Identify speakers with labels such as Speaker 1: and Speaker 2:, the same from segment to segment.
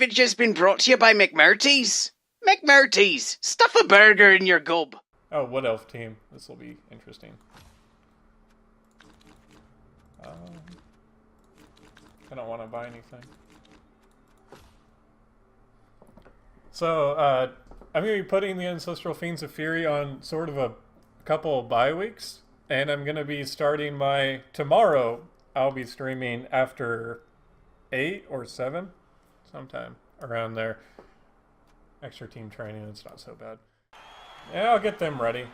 Speaker 1: package has been brought to you by McMurty's. McMurty's, stuff a burger in your gob.
Speaker 2: Oh, Wood Elf team. This will be interesting. I don't want to buy anything. So, I'm going to be putting the Ancestral Fiends of Fury on sort of a couple of bye weeks. And I'm going to be starting my... Tomorrow, I'll be streaming after 8 or 7. Sometime around there. Extra team training, it's not so bad. Yeah, I'll get them ready.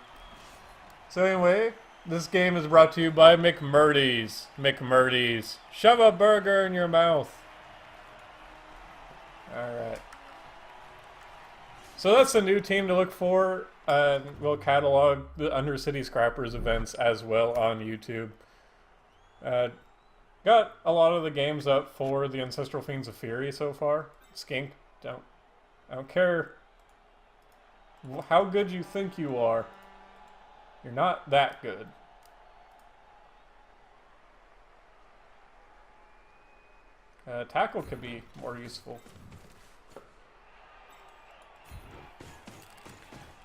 Speaker 2: So anyway, this game is brought to you by McMurty's. McMurty's. Shove a burger in your mouth. Alright. So that's a new team to look for. We'll catalog the Undercity Scrappers events as well on YouTube. Got a lot of the games up for the Ancestral Fiends of Fury so far. Skink, I don't care how good you think you are. You're not that good. Tackle could be more useful.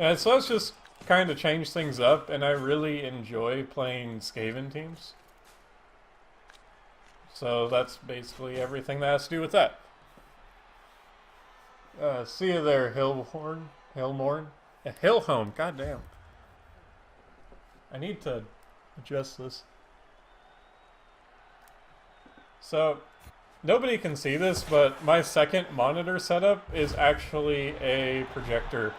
Speaker 2: So let's just kind of change things up, and I really enjoy playing Skaven teams. So that's basically everything that has to do with that. See you there, Hillmorn. Hillhome, goddamn. I need to adjust this. So, nobody can see this, but my second monitor setup is actually a projector.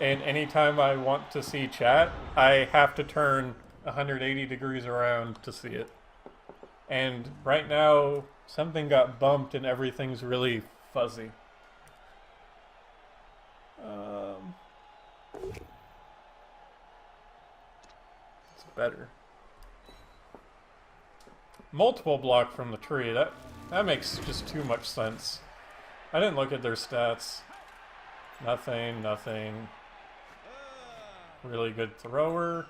Speaker 2: And anytime I want to see chat, I have to turn 180 degrees around to see it. And right now, something got bumped and everything's really fuzzy. It's better. Multiple block from the tree. That makes just too much sense. I didn't look at their stats. Nothing. Really good thrower.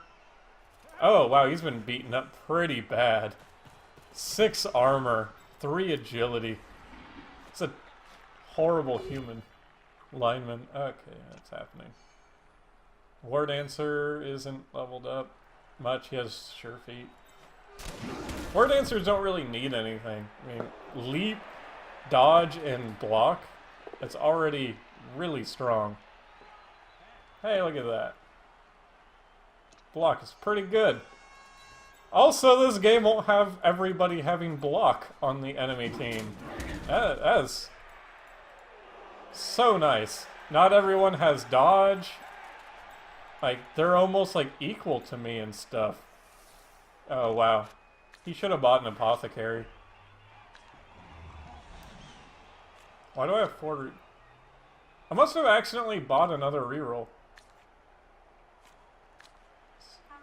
Speaker 2: Oh, wow, he's been beaten up pretty bad. 6 armor, 3 agility. It's a horrible human lineman. Okay, that's happening. War Dancer isn't leveled up much. He has sure feet. War Dancers don't really need anything. I mean, leap, dodge, and block. It's already really strong. Hey, look at that. Block is pretty good. Also, this game won't have everybody having block on the enemy team. That's so nice. Not everyone has dodge. Like, they're almost like equal to me and stuff. Oh, wow. He should have bought an apothecary. Why do I have 4... I must have accidentally bought another reroll.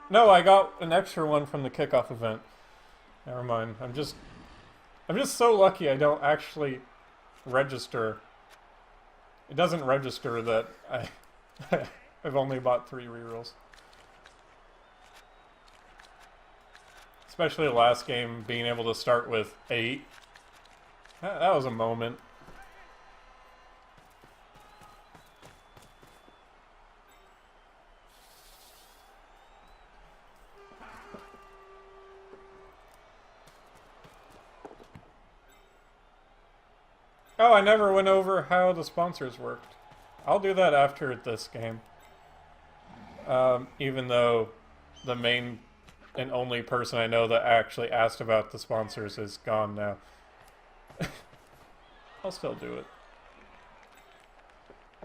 Speaker 2: No, I got an extra one from the kickoff event. Never mind. I'm just so lucky I don't actually register. It doesn't register that I've only bought 3 rerolls. Especially the last game, being able to start with 8. That was a moment. Oh, I never went over how the sponsors worked. I'll do that after this game. Even though the main and only person I know that actually asked about the sponsors is gone now. I'll still do it.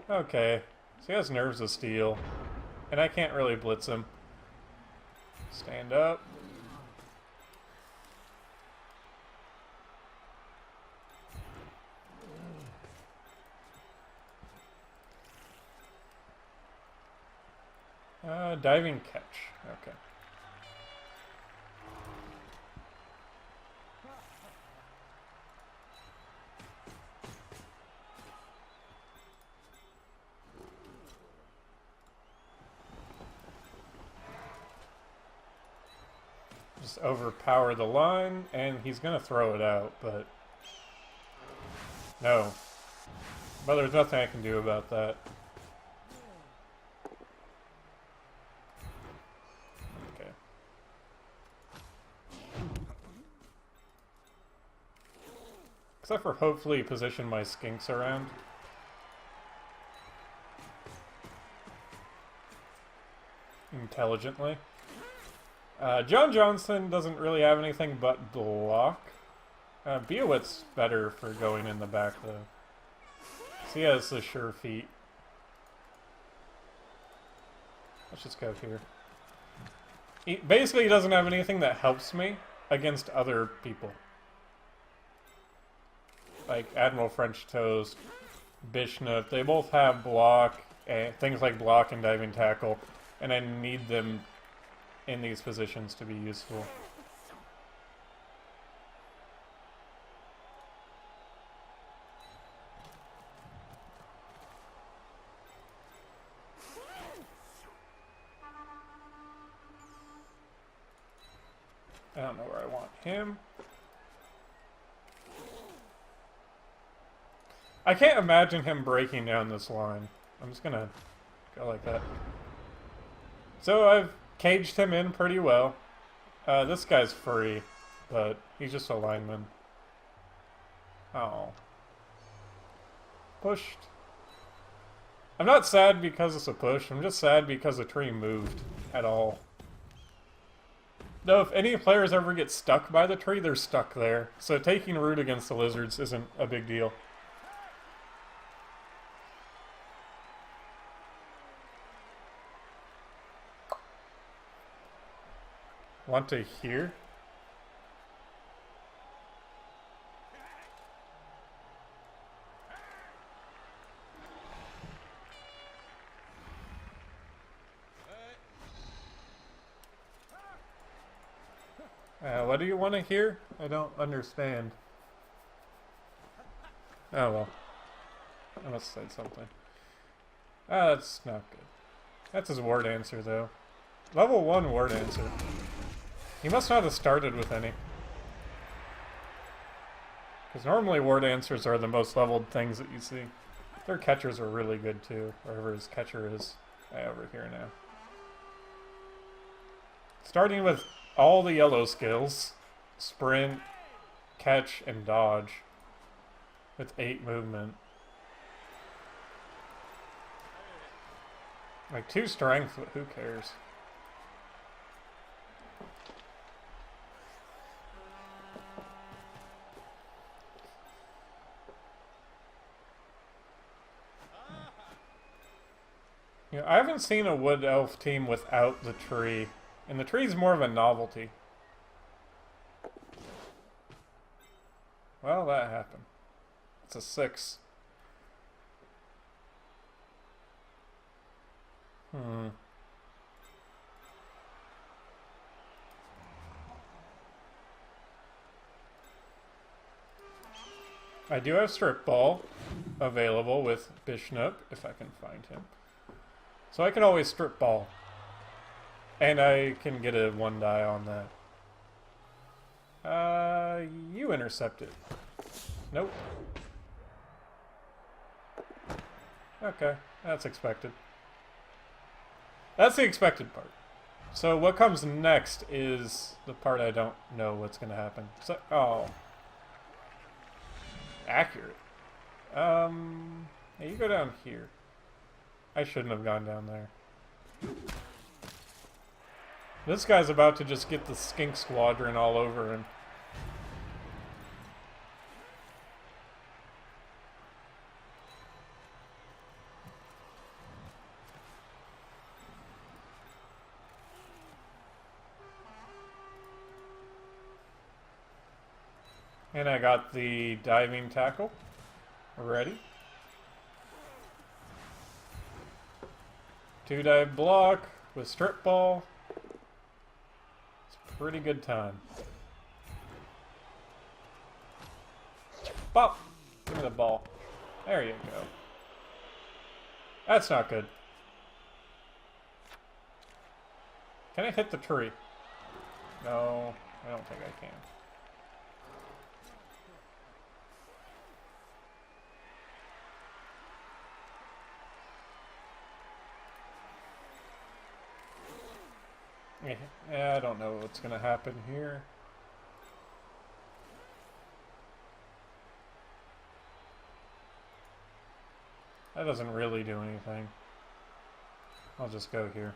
Speaker 2: Okay, so he has Nerves of Steel. And I can't really blitz him. Stand up. Diving catch. Okay. Just overpower the line, and he's gonna throw it out, but... No. But there's nothing I can do about that. Okay. Except for hopefully position my skinks around. Intelligently. John Johnson doesn't really have anything but block. Beowit's better for going in the back though. So he has the sure feet. Let's just go here. Basically, he doesn't have anything that helps me against other people. Like Admiral French Toast, Bishnup, they both have block, and things like block and diving tackle, and I need them in these positions to be useful. I don't know where I want him. I can't imagine him breaking down this line. I'm just gonna go like that. So I've caged him in pretty well. This guy's free, but he's just a lineman. Oh. Pushed. I'm not sad because it's a push, I'm just sad because the tree moved at all. Though if any players ever get stuck by the tree, they're stuck there. So taking root against the lizards isn't a big deal. Want to hear? What do you want to hear? I don't understand. Oh well. I must have said something. That's not good. That's his word answer, though. Level 1 word answer. He must not have started with any. Because normally word answers are the most leveled things that you see. Their catchers are really good too, wherever his catcher is. Over here now. Starting with all the yellow skills. Sprint, catch, and dodge. With 8 movement. Like 2 strength, but who cares? You know, I haven't seen a wood elf team without the tree, and the tree's more of a novelty. Well, that happened. It's a 6. I do have Strip Ball available with Bishnup, if I can find him. So I can always Strip Ball. And I can get a 1 die on that. You intercept it. Nope. Okay, that's expected. That's the expected part. So what comes next is the part I don't know what's going to happen. So, oh. Accurate. Yeah, you go down here. I shouldn't have gone down there. This guy's about to just get the skink squadron all over him. And I got the diving tackle ready. 2 dive block with strip ball. It's a pretty good time. Bop! Give me the ball. There you go. That's not good. Can I hit the tree? No, I don't think I can. Yeah, I don't know what's gonna happen here. That doesn't really do anything. I'll just go here.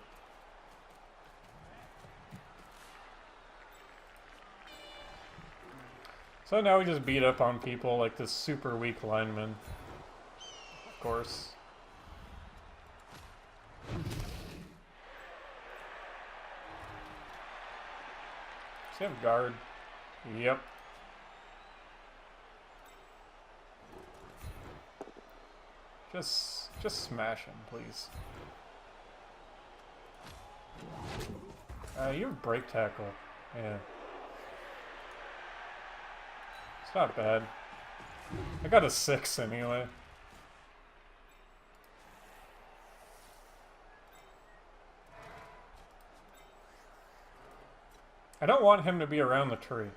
Speaker 2: So now we just beat up on people like this super weak lineman. Of course. Does he have guard? Yep. Just smash him, please. You have break tackle. Yeah. It's not bad. I got a 6 anyway. I don't want him to be around the tree.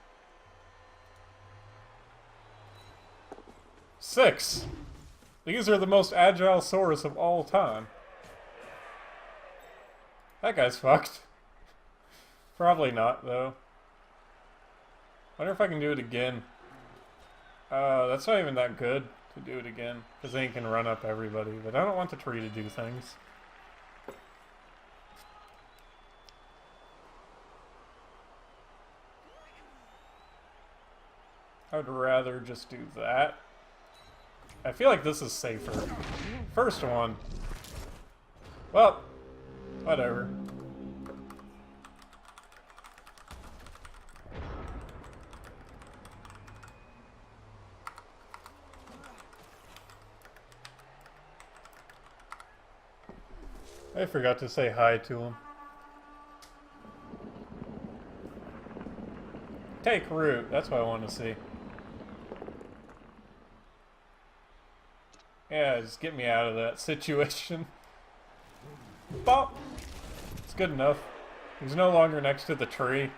Speaker 2: 6! These are the most agile Saurus of all time. That guy's fucked. Probably not, though. Wonder if I can do it again. That's not even that good to do it again. Because then you can run up everybody. But I don't want the tree to do things. I would rather just do that. I feel like this is safer. First one. Well, whatever. I forgot to say hi to him. Take root. That's what I want to see. Yeah, just get me out of that situation. Bop! It's good enough. He's no longer next to the tree.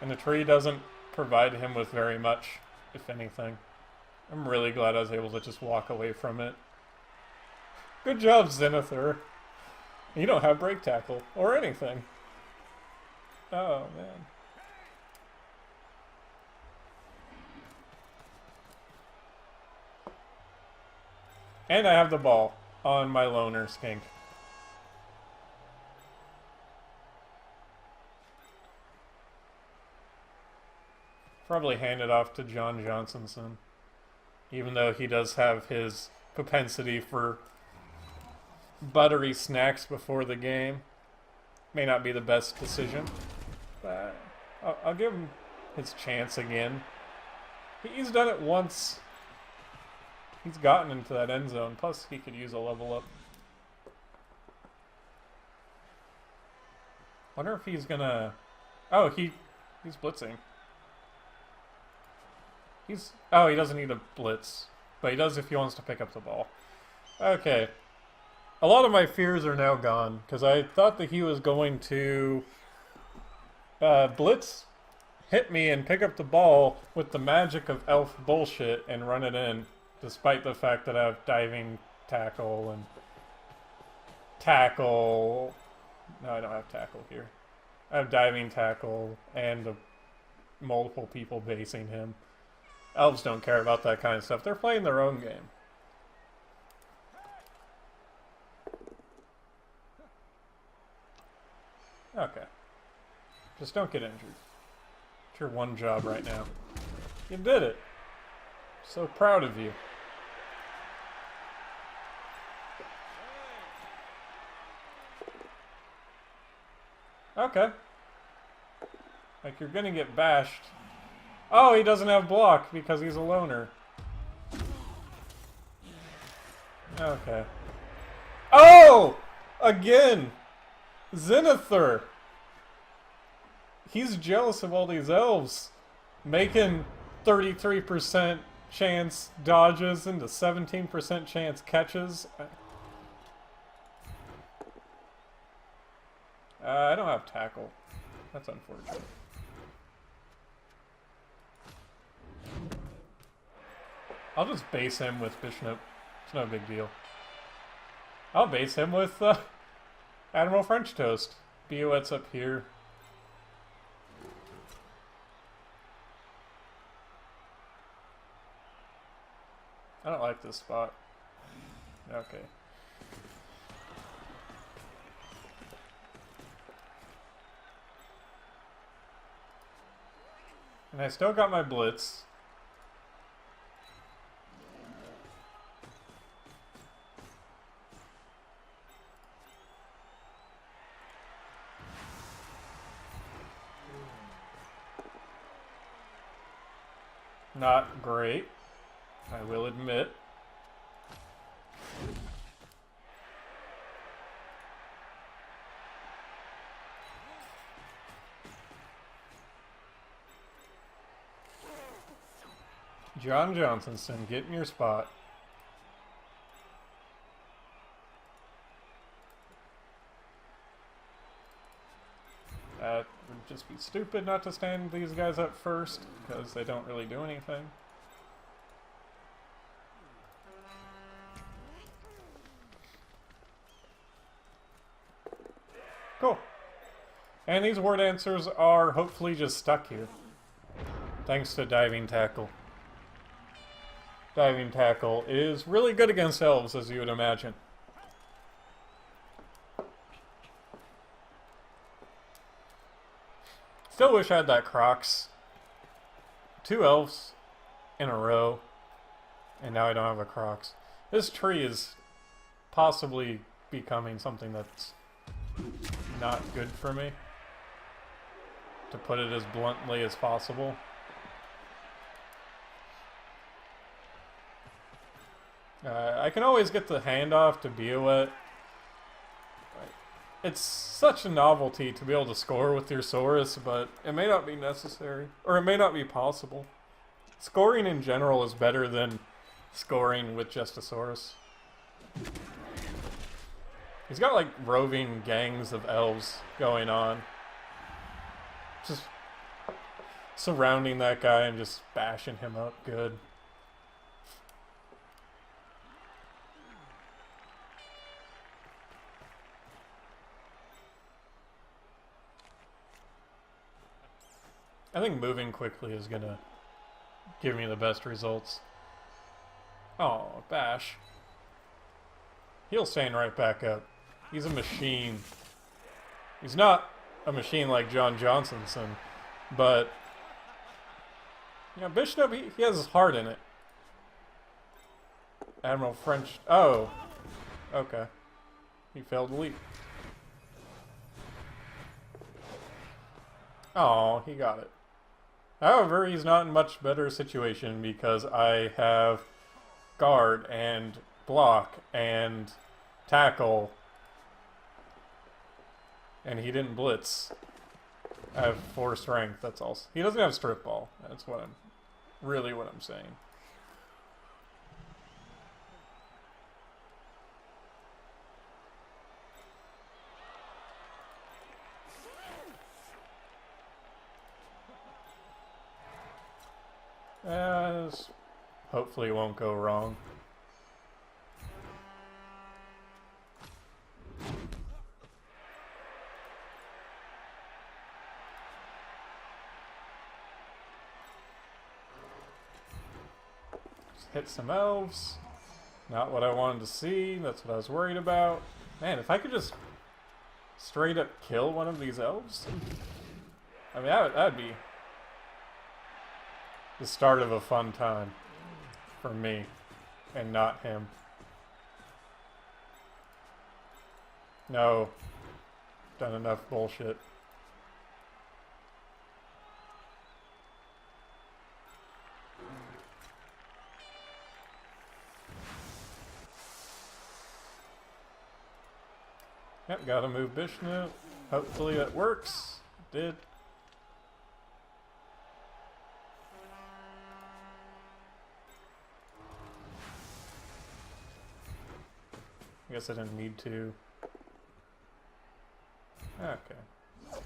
Speaker 2: And the tree doesn't provide him with very much, if anything. I'm really glad I was able to just walk away from it. Good job, Zenithor. You don't have break tackle, or anything. Oh, man. And I have the ball on my loner skink. Probably hand it off to John Johnsonson. Even though he does have his propensity for buttery snacks before the game. May not be the best decision. But I'll give him his chance again. He's done it once. He's gotten into that end zone. Plus, he could use a level up. Wonder if he's gonna... Oh, he's blitzing. Oh, he doesn't need a blitz. But he does if he wants to pick up the ball. Okay. A lot of my fears are now gone. Because I thought that he was going to... blitz, hit me, and pick up the ball with the magic of elf bullshit and run it in. Despite the fact that I have diving tackle and tackle... No, I don't have tackle here. I have diving tackle and multiple people basing him. Elves don't care about that kind of stuff. They're playing their own game. Okay. Just don't get injured. It's your one job right now. You did it. So proud of you. Okay. Like, you're gonna get bashed. Oh, he doesn't have block because he's a loner. Okay. Oh! Again! Zenithor! He's jealous of all these elves. Making 33% chance dodges into 17% chance catches. I don't have tackle. That's unfortunate. I'll just base him with Bishop. It's no big deal. I'll base him with Admiral French Toast. Bioet's up here. I don't like this spot. Okay. And I still got my blitz. Not great, I will admit. John Johnsonson, get in your spot. That would just be stupid not to stand these guys up first, because they don't really do anything. Cool. And these word answers are hopefully just stuck here. Thanks to Diving Tackle. Diving Tackle is really good against elves, as you would imagine. Still wish I had that Crocs. 2 elves in a row, and now I don't have a Crocs. This tree is possibly becoming something that's not good for me, to put it as bluntly as possible. I can always get the handoff to Bioet. It's such a novelty to be able to score with your Saurus, but it may not be necessary, or it may not be possible. Scoring in general is better than scoring with just a Saurus. He's got like roving gangs of elves going on, just surrounding that guy and just bashing him up good. I think moving quickly is gonna give me the best results. Oh, bash. He'll stand right back up. He's a machine. He's not a machine like John Johnsonson, but you know, Bishop, he has his heart in it. Admiral French. Oh, okay. He failed to leap. Oh, he got it. However, he's not in much better situation because I have guard and block and tackle, and he didn't blitz. I have 4 strength, that's all. He doesn't have strip ball. That's what I'm saying. Hopefully it won't go wrong. Just hit some elves. Not what I wanted to see. That's what I was worried about. Man, if I could just straight up kill one of these elves, I mean, that'd be the start of a fun time for me, and not him. No. Done enough bullshit. Yep, gotta move Bishnu. Hopefully that works. It did. I guess I didn't need to. Okay. Let's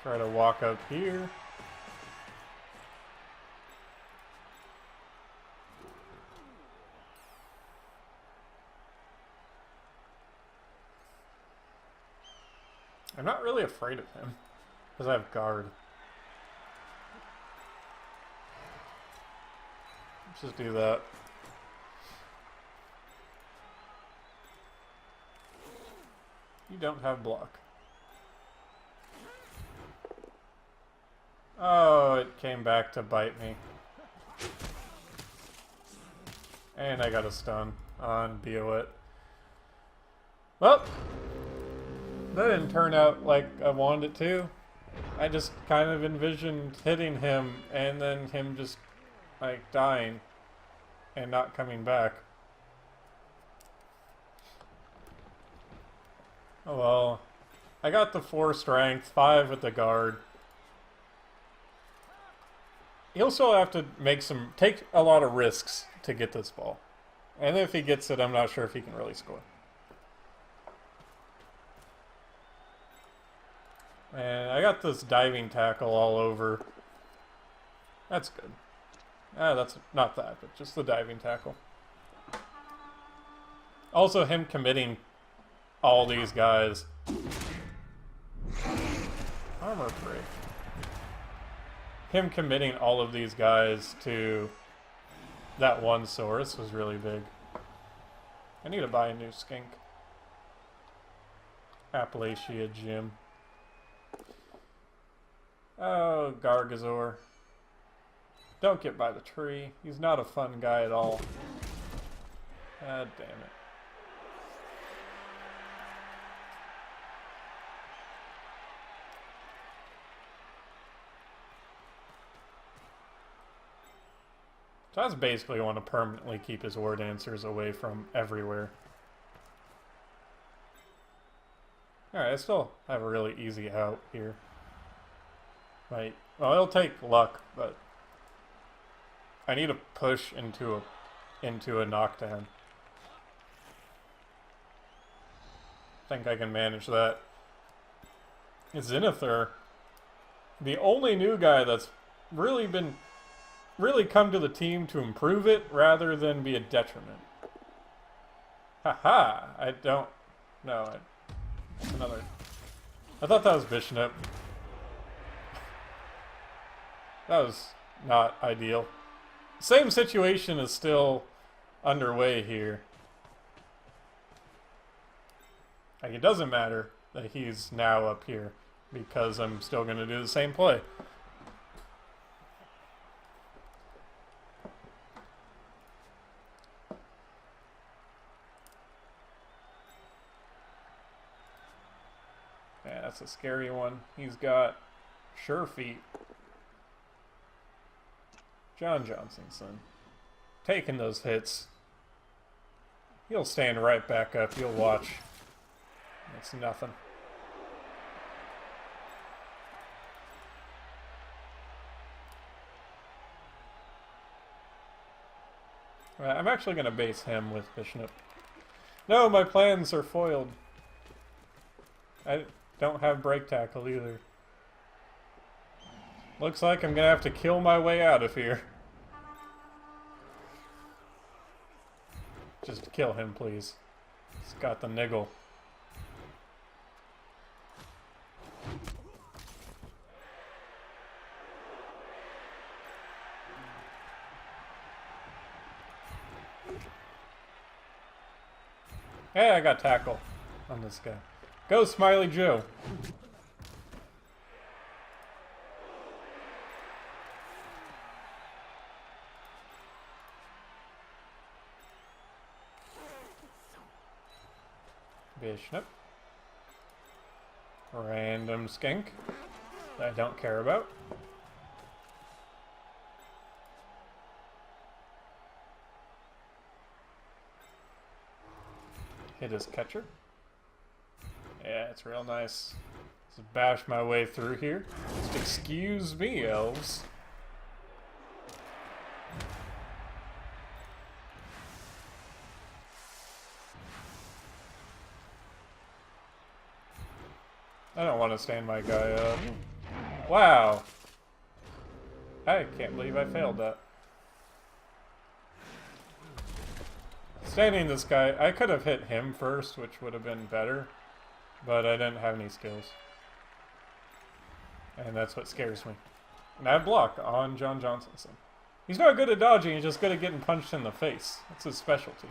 Speaker 2: try to walk up here. I'm not really afraid of him. Because I have guard. Let's just do that. You don't have block. Oh, it came back to bite me. And I got a stun on Beowit. Well, that didn't turn out like I wanted it to. I just kind of envisioned hitting him and then him just like dying and not coming back. Oh well. I got the 4 strength, 5 with the guard. He'll still have to take a lot of risks to get this ball. And if he gets it, I'm not sure if he can really score. And I got this diving tackle all over. That's good. That's not that, but just the diving tackle. Also, him committing all these guys. Armor break. Him committing all of these guys to that one source was really big. I need to buy a new skink. Appalachia Gym. Oh, Gargazor. Don't get by the tree. He's not a fun guy at all. God damn it. So that's basically want to permanently keep his war dancers away from everywhere. Alright, I still have a really easy out here. Right. Well, it'll take luck, but I need to push into a knockdown. I think I can manage that. Zenithar, the only new guy that's really come to the team to improve it rather than be a detriment. Haha! I don't know. Another. I thought that was Bishnip. That was not ideal. Same situation is still underway here. Like, it doesn't matter that he's now up here because I'm still going to do the same play. Yeah, that's a scary one. He's got Sure Feet. John Johnson's son. Taking those hits. He'll stand right back up. You'll watch. It's nothing. Right, I'm actually going to base him with Bishnip. No, my plans are foiled. I don't have break tackle either. Looks like I'm going to have to kill my way out of here. Just kill him, please. He's got the niggle. Hey, I got tackle on this guy. Go, Smiley Joe. Bishnip. Random skink that I don't care about. Hit his catcher. Yeah, it's real nice. Just bash my way through here. Just excuse me, elves. I don't want to stand my guy up. Wow. I can't believe I failed that. Standing this guy, I could have hit him first, which would have been better, but I didn't have any skills. And that's what scares me. And I have block on John Johnsonson. He's not good at dodging, he's just good at getting punched in the face. That's his specialty.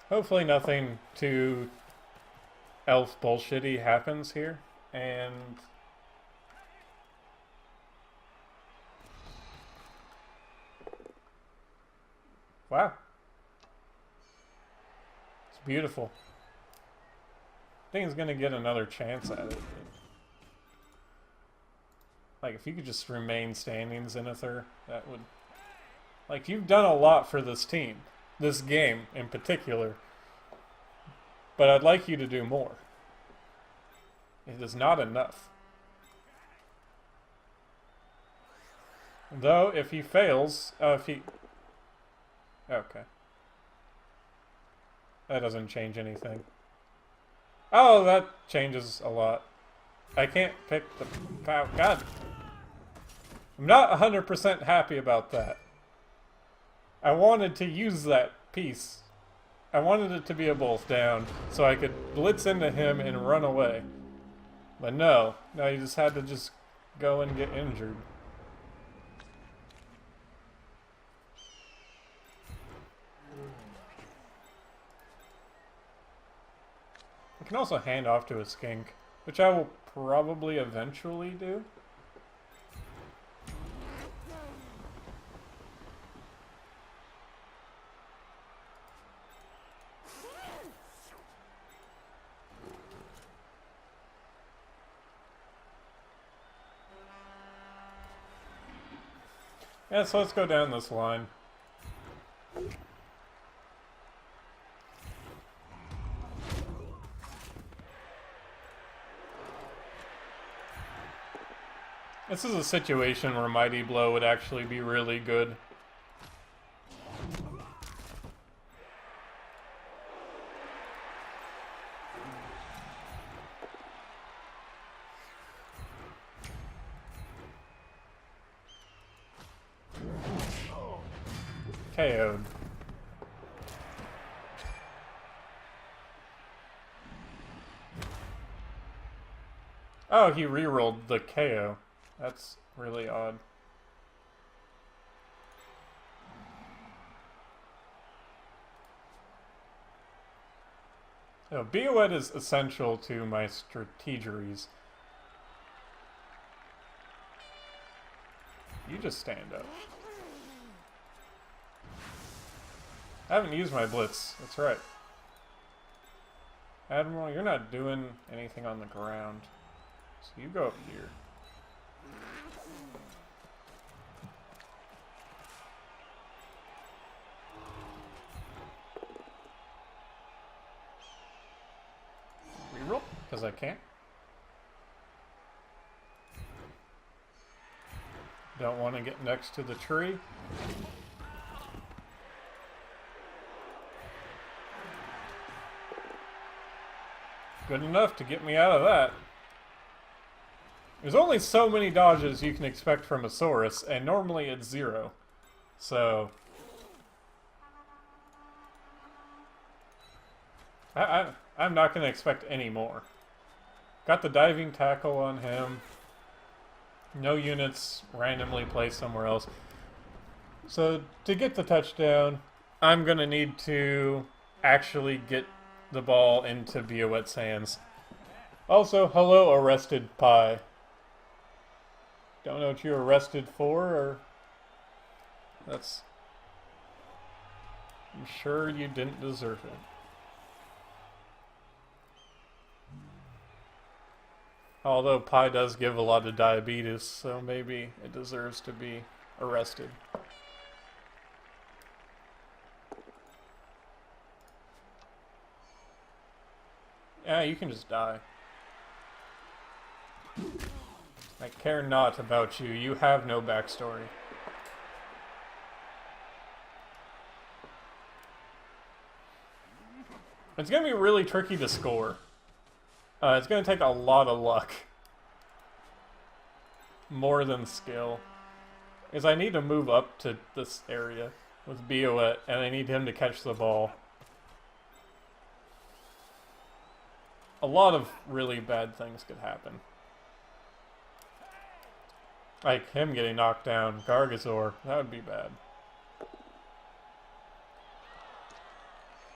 Speaker 2: Hopefully nothing too elf bullshitty happens here. And wow. It's beautiful. I think he's gonna get another chance at it. Like, if you could just remain standing, Zenithor, that would... Like, you've done a lot for this team. This game, in particular. But I'd like you to do more. It is not enough. Though, if he fails... if he... Okay. That doesn't change anything. Oh, that changes a lot. I can't pick the... Oh, God. I'm not 100% happy about that. I wanted to use that piece. I wanted it to be a bolt down so I could blitz into him and run away. But no. No, you just had to just go and get injured. I can also hand off to a skink, which I will probably eventually do. Yeah, so let's go down this line. This is a situation where Mighty Blow would actually be really good. KO'd. Oh, he rerolled the KO. That's really odd. So, BOED is essential to my strategeries. You just stand up. I haven't used my blitz. That's right. Admiral, you're not doing anything on the ground. So you go up here. Reroll, because I can't. Don't want to get next to the tree. Good enough to get me out of that. There's only so many dodges you can expect from a Saurus, and normally it's 0. So... I'm not going to expect any more. Got the diving tackle on him. No units randomly placed somewhere else. So, to get the touchdown, I'm going to need to actually get the ball into Biowet's hands. Also, hello, arrested pie. Don't know what you're arrested for, or... That's... I'm sure you didn't deserve it. Although pie does give a lot of diabetes, so maybe it deserves to be arrested. Yeah, you can just die. I care not about you. You have no backstory. It's going to be really tricky to score. It's going to take a lot of luck. More than skill. Because I need to move up to this area with Biowet, and I need him to catch the ball. a lot of really bad things could happen. Like him getting knocked down, Gargazor, that would be bad.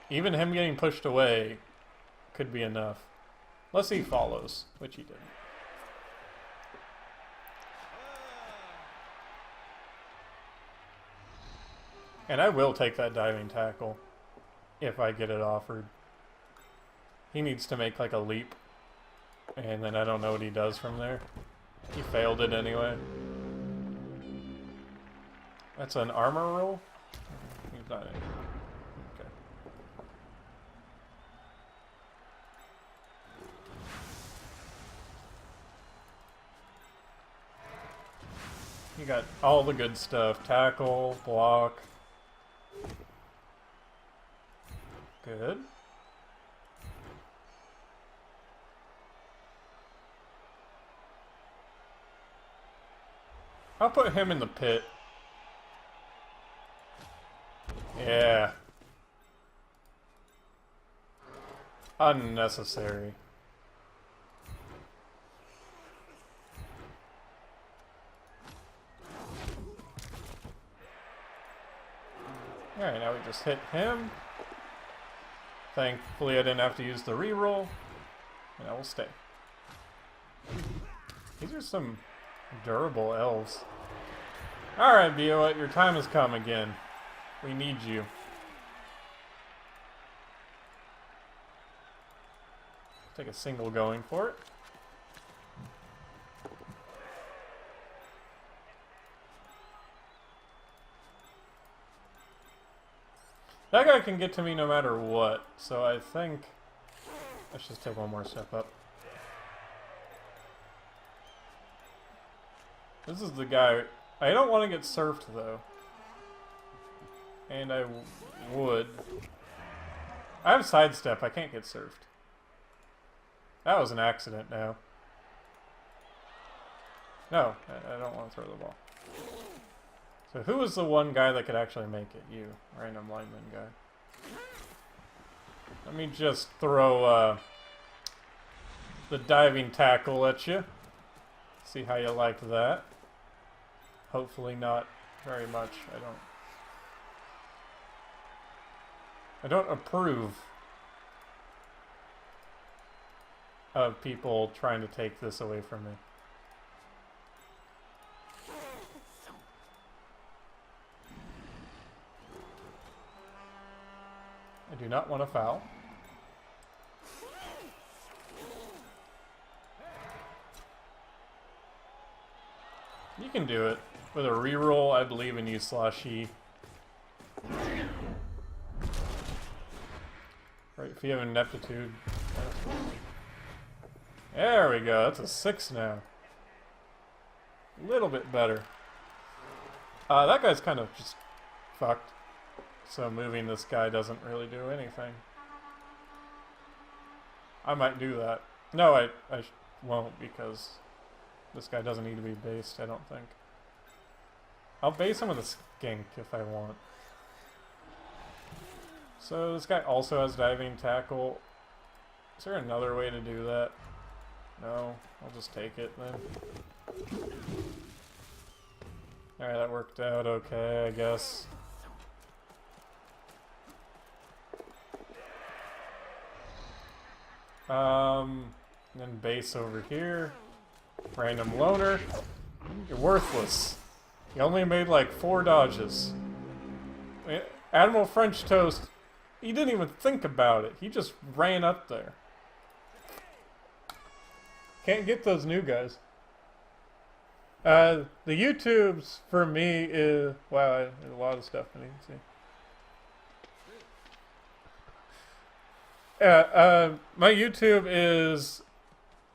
Speaker 2: Even him getting pushed away could be enough. Unless he follows, which he didn't. And I will take that diving tackle if I get it offered. He needs to make like a leap, and then I don't know what he does from there. He failed it anyway. That's an armor roll? He's not in. Okay. You got all the good stuff. Tackle, block. Good. I'll put him in the pit. Yeah. Unnecessary. Alright, now we just hit him. Thankfully I didn't have to use the reroll. And I will stay. These are some durable elves. Alright, Bioa, your time has come again. We need you. Take a single going for it. That guy can get to me no matter what, so I think let's just take one more step up. This is the guy. I don't want to get surfed though. And I would. I have sidestep, I can't get surfed. That was an accident now. No, I don't want to throw the ball. So who was the one guy that could actually make it? You, random lineman guy. Let me just throw the diving tackle at you. See how you like that. Hopefully not very much. I don't approve of people trying to take this away from me. I do not want to foul. You can do it. With a reroll, I believe in you, Slushy. Right, if you have ineptitude. There we go, that's a 6 now. A little bit better. That guy's kind of just fucked. So moving this guy doesn't really do anything. I might do that. No, I won't, because this guy doesn't need to be based, I don't think. I'll base him with a skink if I want. So this guy also has diving tackle. Is there another way to do that? No, I'll just take it then. Alright, that worked out okay, I guess. Then base over here. Random loner. You're worthless. You only made like 4 dodges. Admiral French Toast, he didn't even think about it. He just ran up there. Can't get those new guys. The YouTubes for me is... Wow, there's a lot of stuff I need to see. My YouTube is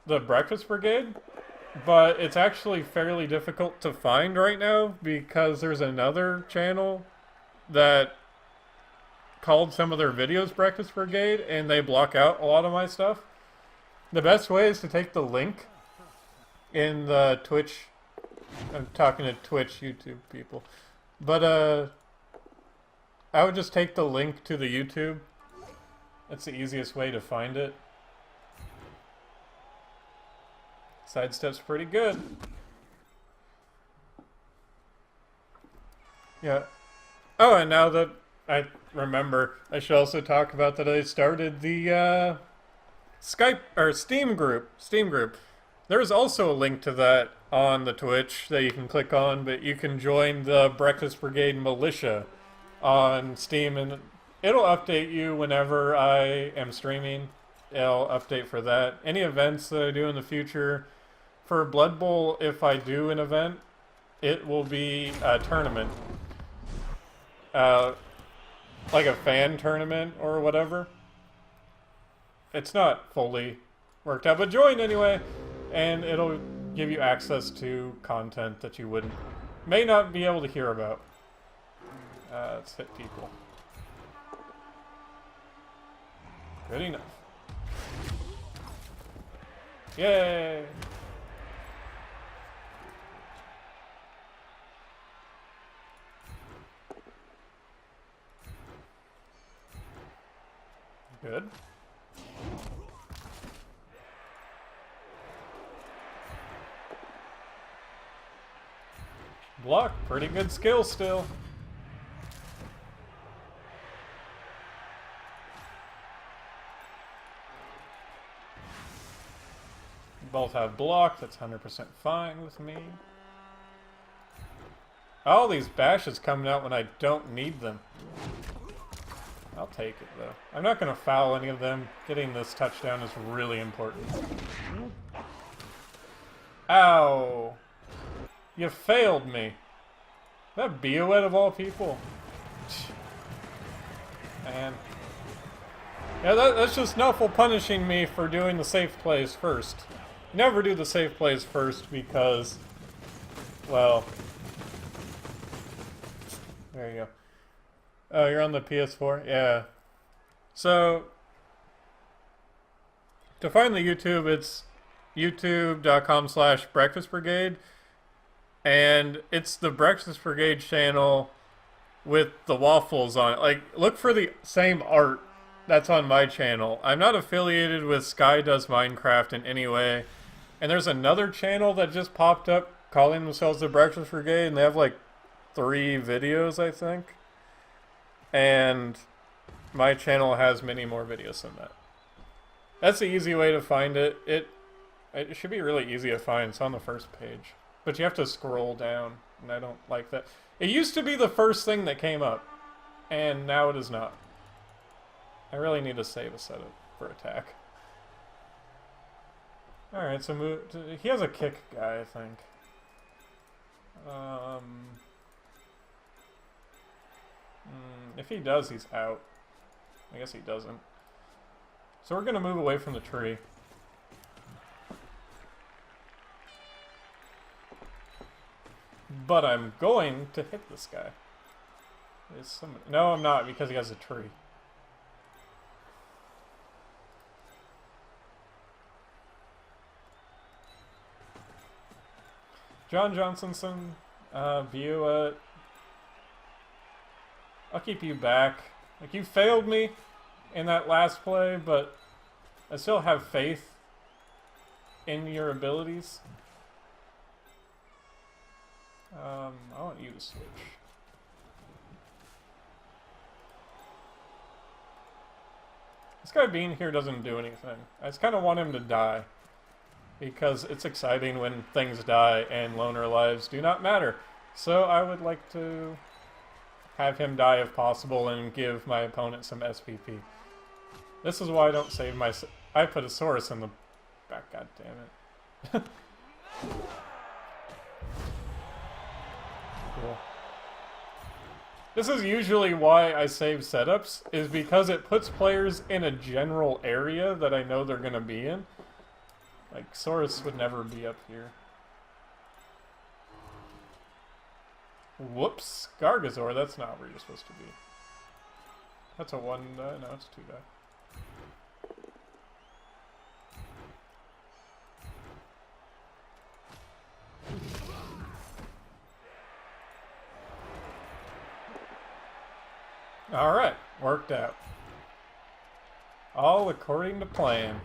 Speaker 2: the Breakfast Brigade, but it's actually fairly difficult to find right now because there's another channel that called some of their videos Breakfast Brigade, and they block out a lot of my stuff. The best way is to take the link in the Twitch. I'm talking to Twitch YouTube people, but I would just take the link to the YouTube. That's the easiest way to find it. Sidestep's pretty good. Yeah. Oh, and now that I remember, I should also talk about that I started the Skype or Steam group. There's also a link to that on the Twitch that you can click on, but you can join the Breakfast Brigade Militia on Steam, and it'll update you whenever I am streaming. It'll update for that. Any events that I do in the future, for Blood Bowl, if I do an event, it will be a tournament. Like a fan tournament or whatever. It's not fully worked out, but join anyway, and it'll give you access to content that you may not be able to hear about. Let's hit people. Good enough. Yay! Good. Block, pretty good skill still. Both have block, that's 100% fine with me. All these bashes coming out when I don't need them. I'll take it, though. I'm not going to foul any of them. Getting this touchdown is really important. Ow! You failed me. That Bioet of all people. Man. Yeah, that's just Nuffle punishing me for doing the safe plays first. Never do the safe plays first because, well... There you go. Oh, you're on the PS4? Yeah. So, to find the YouTube, it's youtube.com/breakfastbrigade. And it's the Breakfast Brigade channel with the waffles on it. Like, look for the same art that's on my channel. I'm not affiliated with Sky Does Minecraft in any way. And there's another channel that just popped up calling themselves the Breakfast Brigade, and they have like 3 videos, I think. And my channel has many more videos than that. That's the easy way to find it. It should be really easy to find. It's on the first page. But you have to scroll down, and I don't like that. It used to be the first thing that came up, and now it is not. I really need to save a setup for attack. Alright, so move to, he has a kick guy, I think. If he does, he's out. I guess he doesn't. So we're going to move away from the tree. But I'm going to hit this guy. Is somebody... No, I'm not, because he has a tree. John Johnsonson, view it. I'll keep you back. Like, you failed me in that last play, but I still have faith in your abilities. I want you to switch. This guy being here doesn't do anything. I just kind of want him to die. Because it's exciting when things die and loner lives do not matter. So I would like to have him die if possible and give my opponent some SPP. This is why I don't save my... I put a Saurus in the back, god damn it. Cool. This is usually why I save setups, is because it puts players in a general area that I know they're going to be in. Like, Saurus would never be up here. Whoops. Gargazor, that's not where you're supposed to be. That's a 1 die? No, it's 2 die. Alright, worked out. All according to plan.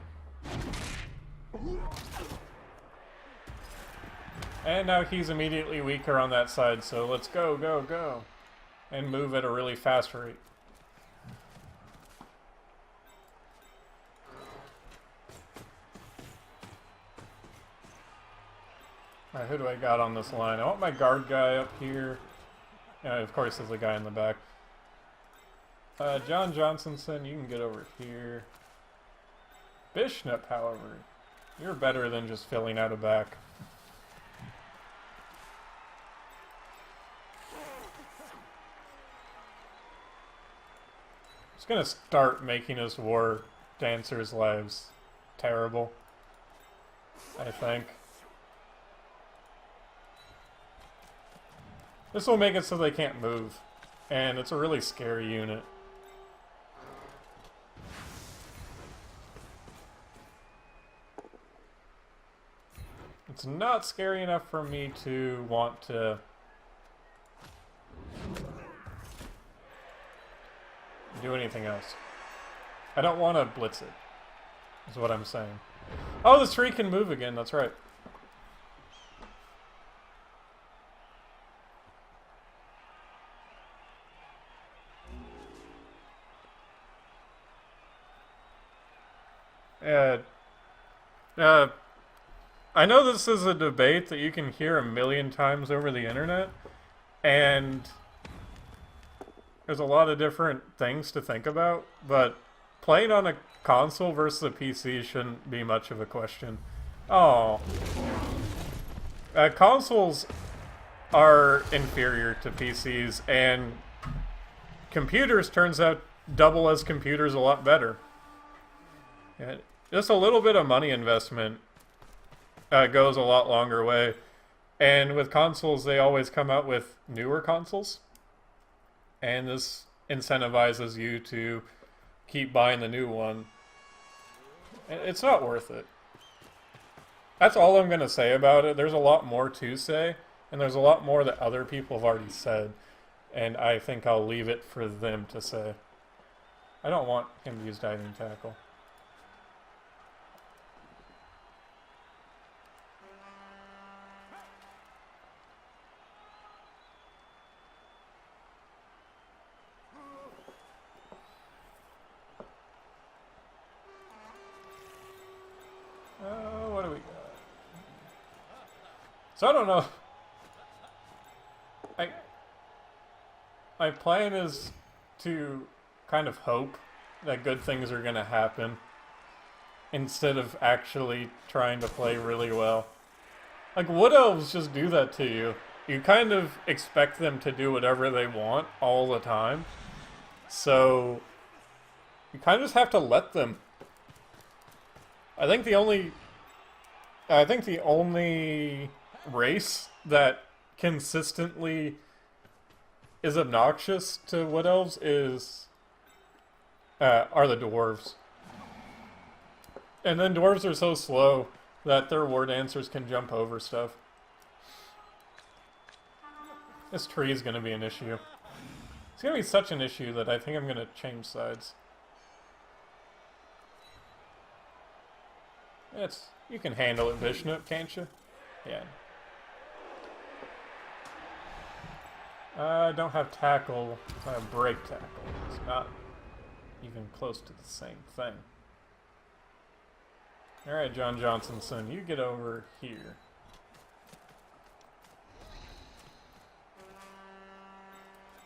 Speaker 2: And now he's immediately weaker on that side, so let's go, go, go. And move at a really fast rate. Alright, who do I got on this line? I want my guard guy up here. Yeah, of course there's a guy in the back. John Johnsonson, you can get over here. Bishop, however, you're better than just filling out a back. It's gonna start making us war dancers' lives terrible, I think. This will make it so they can't move, and it's a really scary unit. It's not scary enough for me to want to do anything else. I don't want to blitz it, is what I'm saying. Oh, this tree can move again, that's right. I know this is a debate that you can hear a million times over the internet, and there's a lot of different things to think about, but playing on a console versus a PC shouldn't be much of a question. Oh. Consoles are inferior to PCs, and computers, turns out, double as computers a lot better. Yeah, just a little bit of money investment goes a lot longer way. And with consoles, they always come out with newer consoles. And this incentivizes you to keep buying the new one. It's not worth it. That's all I'm going to say about it. There's a lot more to say, and there's a lot more that other people have already said. And I think I'll leave it for them to say. I don't want him to use diving tackle. What do we got? So I don't know. My plan is to kind of hope that good things are going to happen instead of actually trying to play really well. Like, Wood Elves just do that to you. You kind of expect them to do whatever they want all the time. So you kind of just have to let them. I think the only race that consistently is obnoxious to Wood Elves are the dwarves. And then dwarves are so slow that their war dancers can jump over stuff. This tree is going to be an issue. It's going to be such an issue that I think I'm going to change sides. You can handle it, Bishop, can't you? Yeah. I don't have tackle. I have break tackle. It's not even close to the same thing. Alright, John Johnsonson, you get over here.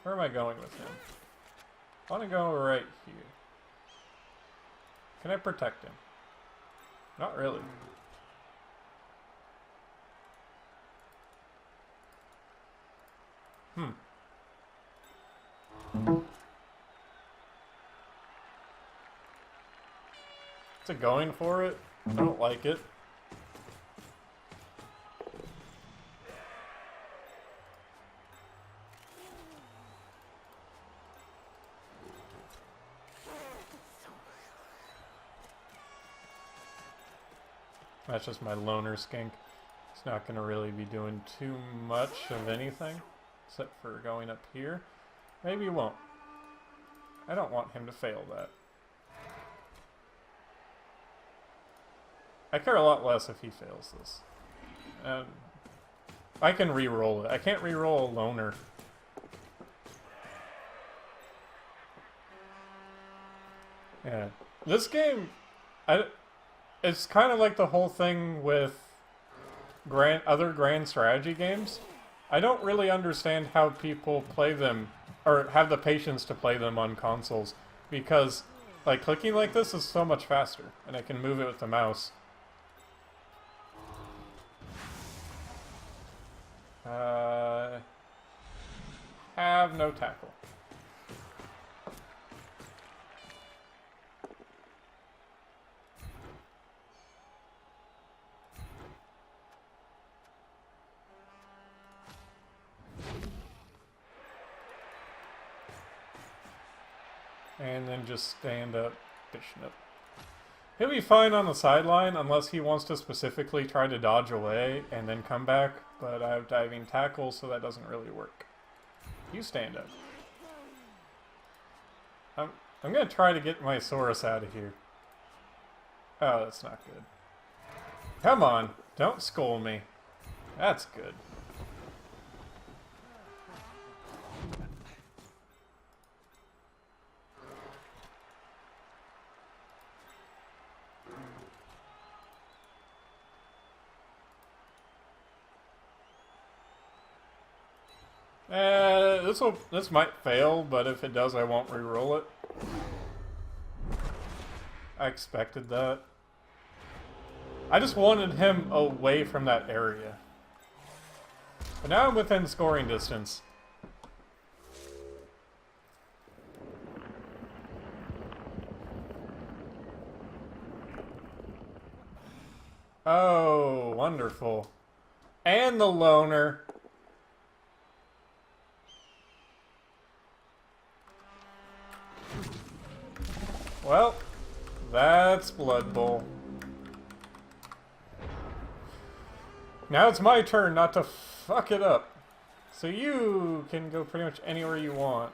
Speaker 2: Where am I going with him? I want to go right here. Can I protect him? Not really. Is it going for it? I don't like it. That's just my loner skink. It's not going to really be doing too much of anything, except for going up here. Maybe he won't. I don't want him to fail that. I care a lot less if he fails this. I can re-roll it. I can't re-roll a loner. Yeah. This game, it's kind of like the whole thing with other grand strategy games. I don't really understand how people play them, or have the patience to play them on consoles, because like clicking like this is so much faster, and I can move it with the mouse. Have no tackle. And then just stand up, Bishop. He'll be fine on the sideline unless he wants to specifically try to dodge away and then come back, but I have diving tackle, so that doesn't really work. You stand up. I'm gonna try to get my Saurus out of here. Oh, that's not good. Come on, don't scold me. That's good. This might fail, but if it does, I won't re-roll it. I expected that. I just wanted him away from that area. But now I'm within scoring distance. Oh, wonderful. And the loner. Well, that's Blood Bowl. Now it's my turn not to fuck it up. So you can go pretty much anywhere you want.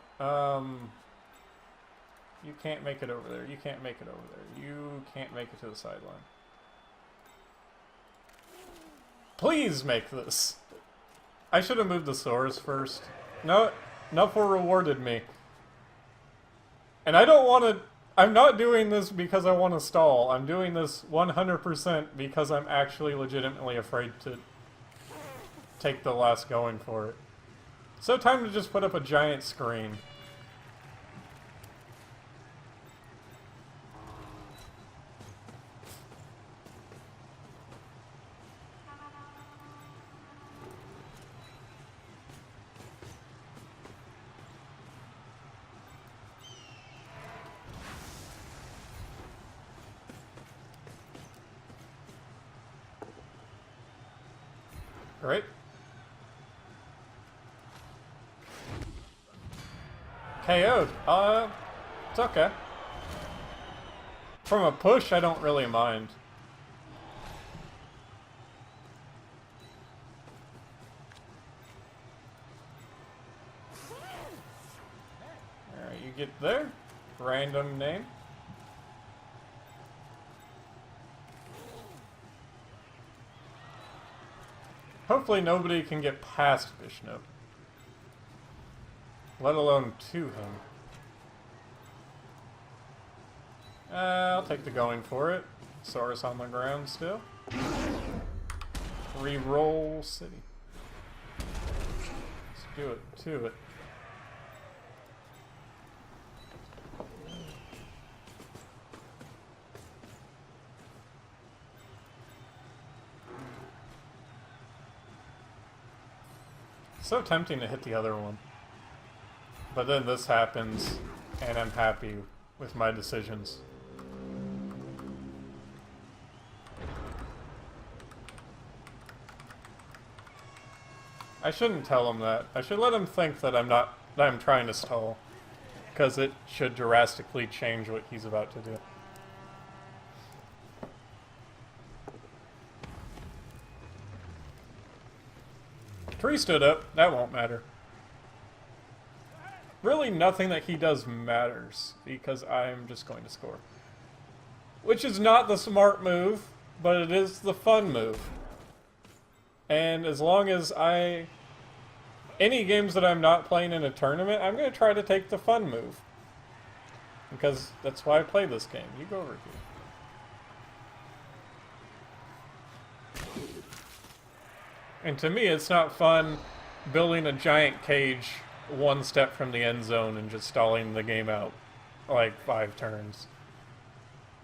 Speaker 2: You can't make it over there. You can't make it over there. You can't make it to the sideline. Please make this. I should have moved the Saurus first. No, Nuffle rewarded me. And I don't want to... I'm not doing this because I want to stall. I'm doing this 100% because I'm actually legitimately afraid to take the last going for it. So time to just put up a giant screen. Right? KO'd. It's okay. From a push, I don't really mind. Alright, you get there. Random name. Hopefully nobody can get past Bishop. Let alone to him. I'll take the going for it. Saurus on the ground still. Reroll city. Let's do it to it. So tempting to hit the other one. But then this happens, and I'm happy with my decisions. I shouldn't tell him that. I should let him think that I'm trying to stall. Because it should drastically change what he's about to do. Tree stood up. That won't matter. Really, nothing that he does matters, because I'm just going to score. Which is not the smart move, but it is the fun move. And as long as any games that I'm not playing in a tournament, I'm going to try to take the fun move. Because that's why I play this game. You go over here. And to me, it's not fun building a giant cage one step from the end zone and just stalling the game out like 5 turns.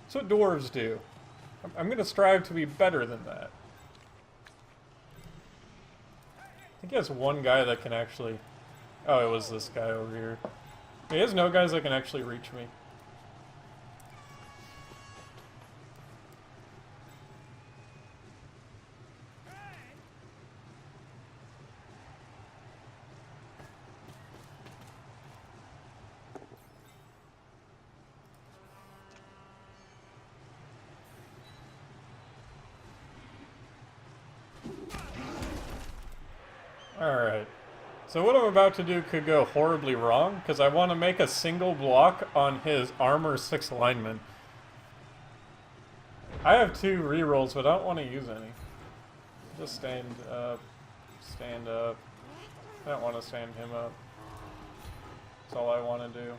Speaker 2: That's what dwarves do. I'm going to strive to be better than that. I think he has one guy that can actually... Oh, it was this guy over here. He has no guys that can actually reach me. Alright. So what I'm about to do could go horribly wrong, because I want to make a single block on his armor 6 lineman. I have 2 rerolls, but I don't want to use any. Just stand up. Stand up. I don't want to stand him up. That's all I want to do.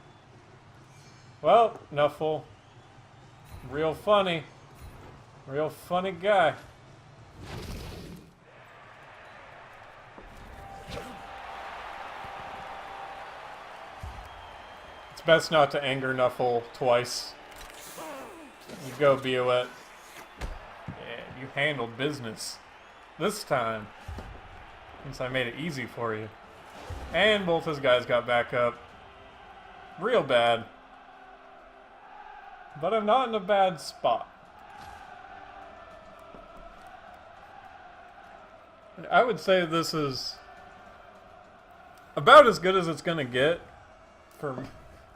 Speaker 2: Well, Nuffle. Real funny. Real funny guy. It's best not to anger Nuffle twice. You go, Bioet. Yeah, you handled business. This time. Since I made it easy for you. And both his guys got back up. Real bad. But I'm not in a bad spot. I would say this is about as good as it's gonna get for...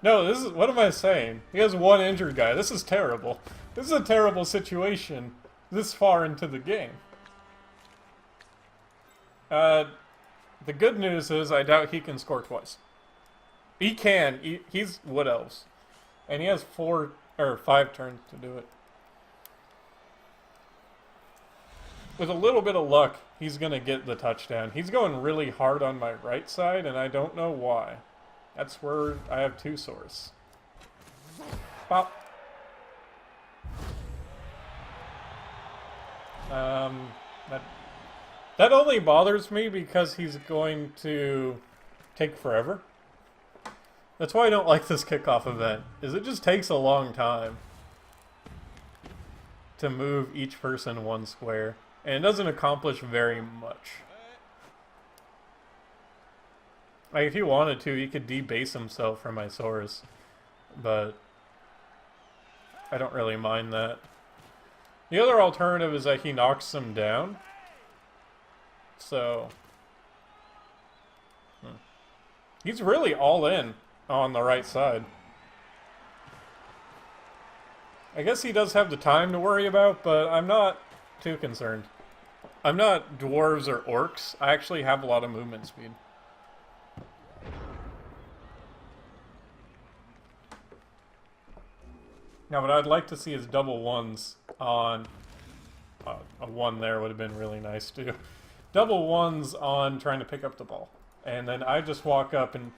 Speaker 2: No, this is... What am I saying? He has 1 injured guy. This is terrible. This is a terrible situation this far into the game. The good news is I doubt he can score twice. He can. He's Wood Elves. And he has 4 or 5 turns to do it. With a little bit of luck, he's going to get the touchdown. He's going really hard on my right side, and I don't know why. That's where I have 2 sores. Pop. That only bothers me because he's going to take forever. That's why I don't like this kickoff event, is it just takes a long time to move each person 1 square. And it doesn't accomplish very much. Like, if he wanted to, he could debase himself for my sores. But I don't really mind that. The other alternative is that he knocks them down. So... He's really all in on the right side. I guess he does have the time to worry about, but I'm not too concerned. I'm not dwarves or orcs. I actually have a lot of movement speed. Now, what I'd like to see is double ones on... a 1 there would have been really nice, too. Double ones on trying to pick up the ball. And then I just walk up and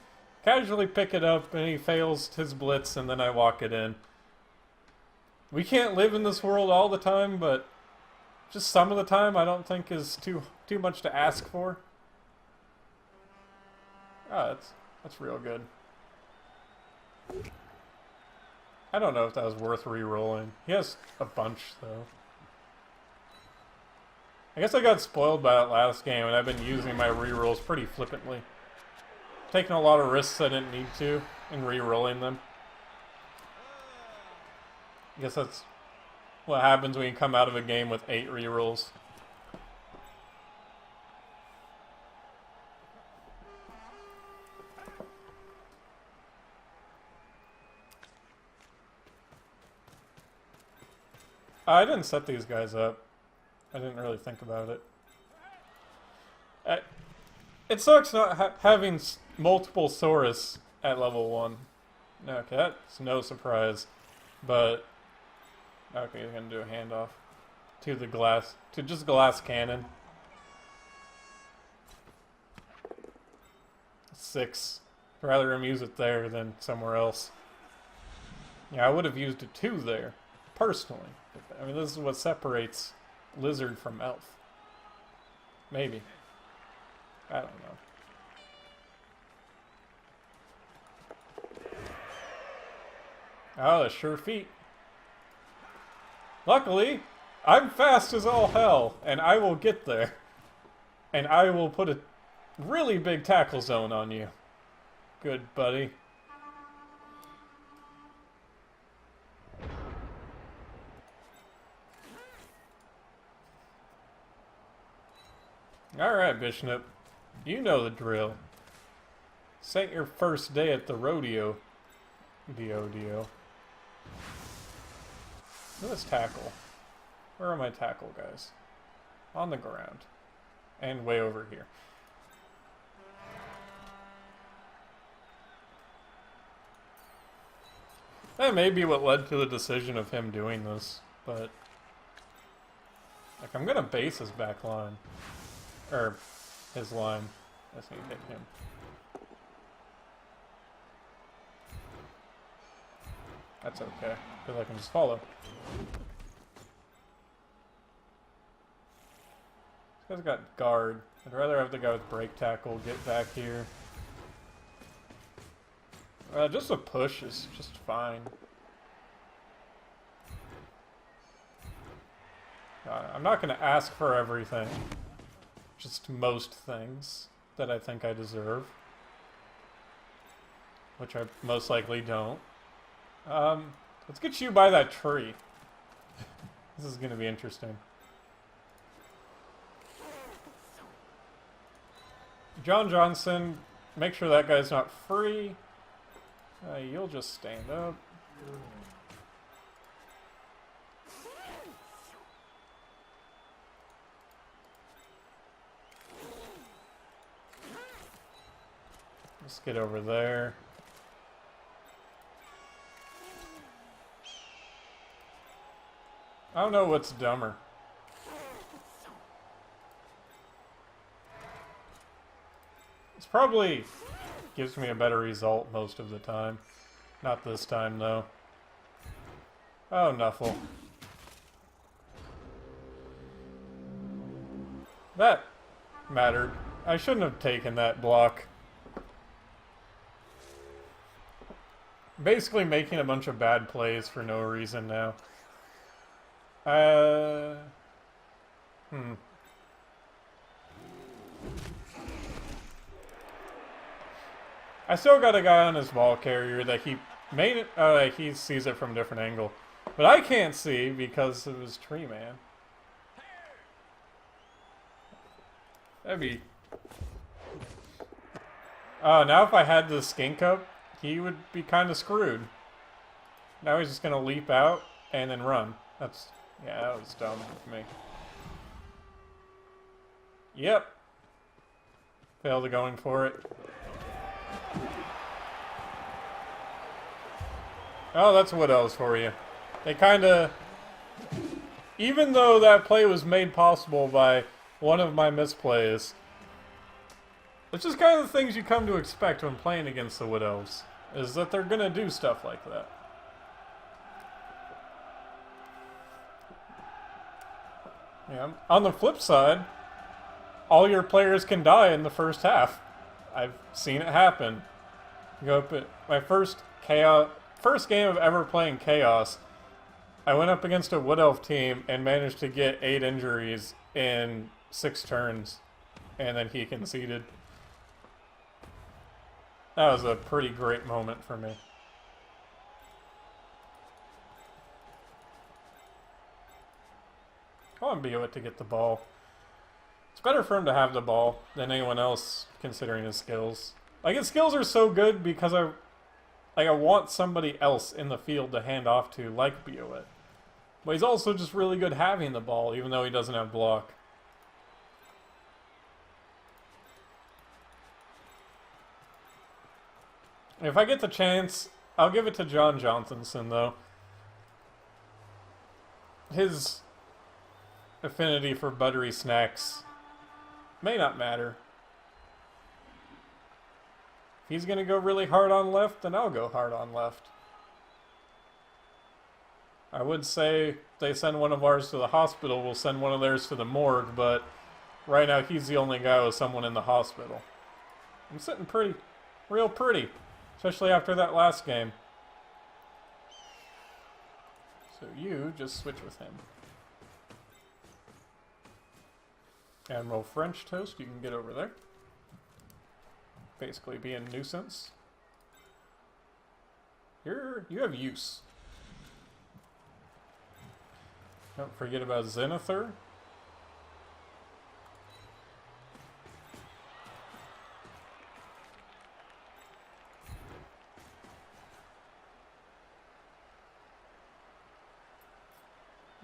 Speaker 2: casually pick it up, and he fails his blitz, and then I walk it in. We can't live in this world all the time, but just some of the time I don't think is too much to ask for. Ah, that's real good. I don't know if that was worth re-rolling. He has a bunch, though. I guess I got spoiled by that last game, and I've been using my re-rolls pretty flippantly. Taking a lot of risks I didn't need to, and re-rolling them. I guess that's what happens when you come out of a game with 8 re-rolls. I didn't set these guys up. I didn't really think about it. It sucks not having multiple Saurus at level 1. Okay, that's no surprise. But, okay, he's gonna do a handoff to the glass, to just glass cannon. 6. I'd rather him use it there than somewhere else. Yeah, I would have used a 2 there, personally. I mean, this is what separates Lizard from Elf. Maybe. I don't know. Oh, the sure feet. Luckily, I'm fast as all hell, and I will get there. And I will put a really big tackle zone on you. Good, buddy. Alright, Bishop. You know the drill. This ain't your first day at the rodeo. Dio. Let's tackle. Where are my tackle guys? On the ground. And way over here. That may be what led to the decision of him doing this, but... Like, I'm gonna base his back line. Or, his line. I just need to hit him. That's okay, because I can just follow. This guy's got guard. I'd rather have the guy with break tackle get back here. Just a push is just fine. I'm not going to ask for everything. Just most things that I think I deserve. Which I most likely don't. Let's get you by that tree. This is going to be interesting. John Johnson, make sure that guy's not free. You'll just stand up. Let's get over there. I don't know what's dumber. It's probably gives me a better result most of the time. Not this time, though. Oh, Nuffle. That mattered. I shouldn't have taken that block. Basically making a bunch of bad plays for no reason now. I still got a guy on his ball carrier that he made it. He sees it from a different angle, but I can't see because of his tree man. That'd be. Now if I had the skink up, he would be kind of screwed. Now he's just gonna leap out and then run. That's. Yeah, that was dumb of me. Yep. Failed going for it. Oh, that's Wood Elves for you. They kinda... Even though that play was made possible by one of my misplays, it's just kind of the things you come to expect when playing against the Wood Elves, is that they're gonna do stuff like that. Yeah. On the flip side, all your players can die in the first half. I've seen it happen. Go up at my first game of ever playing Chaos. I went up against a Wood Elf team and managed to get 8 injuries in 6 turns, and then he conceded. That was a pretty great moment for me. I want Beowit to get the ball. It's better for him to have the ball than anyone else, considering his skills. Like, his skills are so good because I want somebody else in the field to hand off to, like Beowit. But he's also just really good having the ball, even though he doesn't have block. If I get the chance, I'll give it to John Johnson, though. His affinity for buttery snacks may not matter. he's going to go really hard on left, then I'll go hard on left. I would say if they send one of ours to the hospital, we'll send one of theirs to the morgue, but right now he's the only guy with someone in the hospital. I'm sitting pretty, real pretty, especially after that last game. So you just switch with him. Admiral French Toast, you can get over there. Basically be a nuisance. You have use. Don't forget about Zenithor.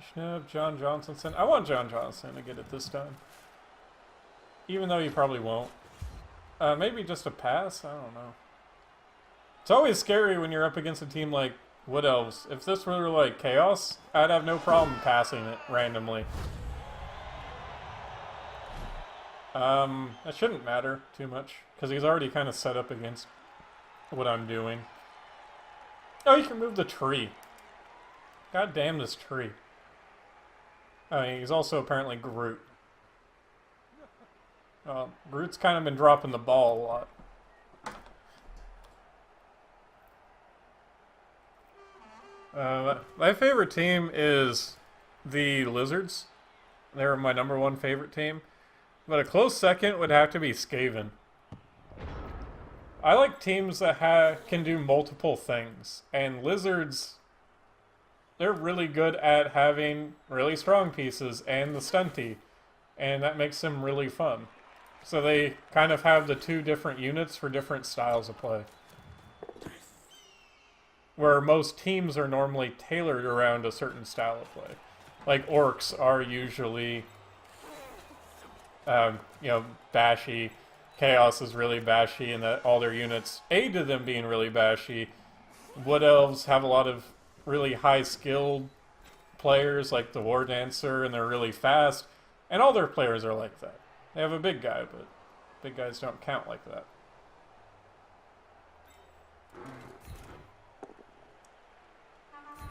Speaker 2: Schnupp, John Johnsonson. I want John Johnson to get it this time. Even though you probably won't. Maybe just a pass? I don't know. It's always scary when you're up against a team like Wood Elves. If this were like Chaos, I'd have no problem passing it randomly. That shouldn't matter too much, because he's already kind of set up against what I'm doing. Oh, you can move the tree. God damn this tree. I mean, he's also apparently Groot. Groot's kind of been dropping the ball a lot. My favorite team is the Lizards. They're my #1 favorite team. But a close second would have to be Skaven. I like teams that can do multiple things. And Lizards, they're really good at having really strong pieces and the stunty. And that makes them really fun. So they kind of have the two different units for different styles of play. Where most teams are normally tailored around a certain style of play. Like orcs are usually, bashy. Chaos is really bashy, and that all their units aid to them being really bashy. Wood Elves have a lot of really high-skilled players, like the War Dancer, and they're really fast. And all their players are like that. They have a big guy, but big guys don't count like that.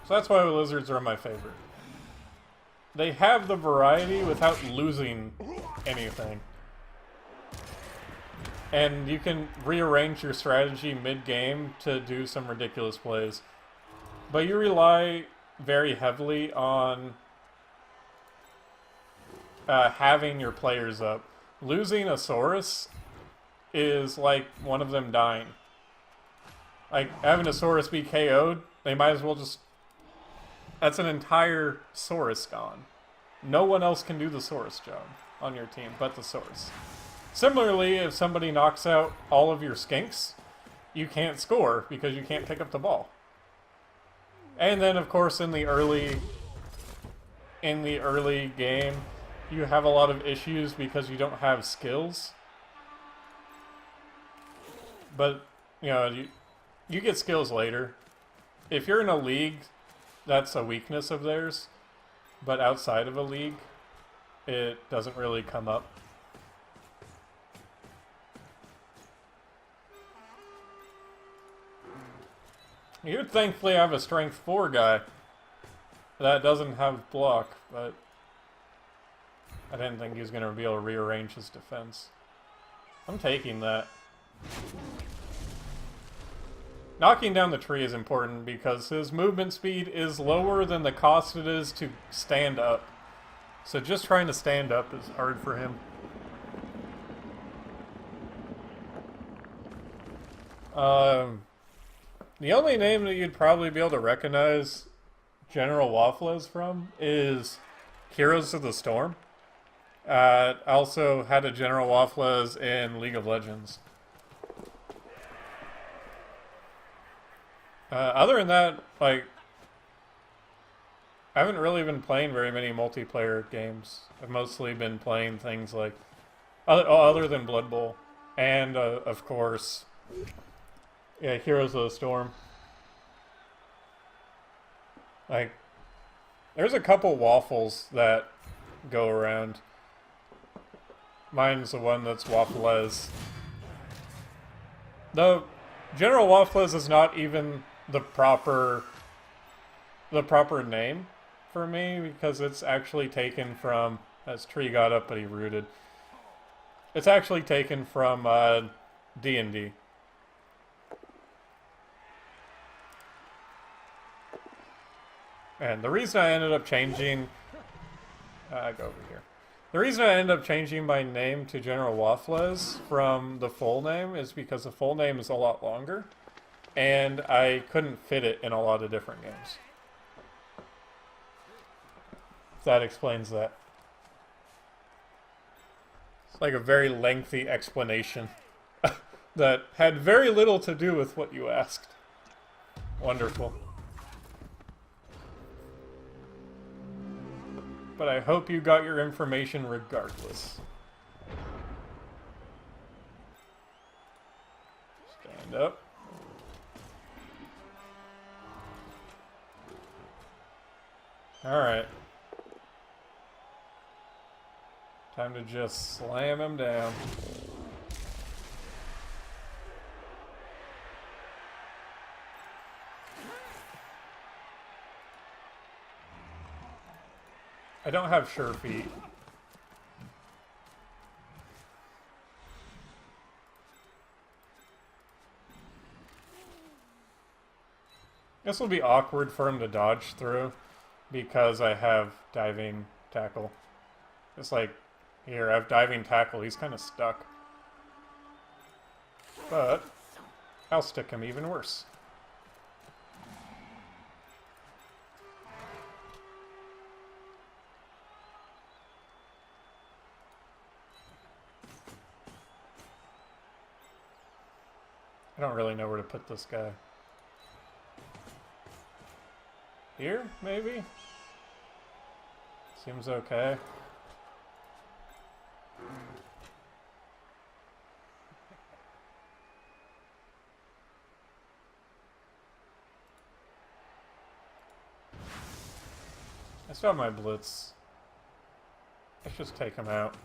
Speaker 2: So that's why the Lizards are my favorite. They have the variety without losing anything. And you can rearrange your strategy mid-game to do some ridiculous plays. But you rely very heavily on having your players up. Losing a Saurus is like one of them dying. Like, having a Saurus be KO'd, they might as well just... That's an entire Saurus gone. No one else can do the Saurus job on your team but the Saurus. Similarly, if somebody knocks out all of your skinks, you can't score because you can't pick up the ball. And then, of course, in the early game, you have a lot of issues because you don't have skills. But, you get skills later. If you're in a league, that's a weakness of theirs. But outside of a league, it doesn't really come up. You'd thankfully have a strength 4 guy that doesn't have block, but I didn't think he was going to be able to rearrange his defense. I'm taking that. Knocking down the tree is important because his movement speed is lower than the cost it is to stand up. So just trying to stand up is hard for him. The only name that you'd probably be able to recognize General Waffles from is Heroes of the Storm. Also had a General Waffles in League of Legends. Other than that, I haven't really been playing very many multiplayer games. I've mostly been playing things like, other than Blood Bowl, and of course, Heroes of the Storm. There's a couple waffles that go around. Mine's the one that's Waffles. Though General Waffles is not even the proper name for me because it's actually taken from, as Tree got up but he rooted. It's actually taken from D&D. And the reason I ended up changing, go over here. The reason I ended up changing my name to General Waffles from the full name is because the full name is a lot longer, and I couldn't fit it in a lot of different games. That explains that. It's like a very lengthy explanation that had very little to do with what you asked. Wonderful. But I hope you got your information regardless. Stand up. Alright. Time to just slam him down. I don't have sure feet. This will be awkward for him to dodge through because I have diving tackle. It's like, here, I have diving tackle. He's kind of stuck. But I'll stick him even worse. I don't really know where to put this guy. Here, maybe? Seems okay. I still have my blitz. Let's just take him out.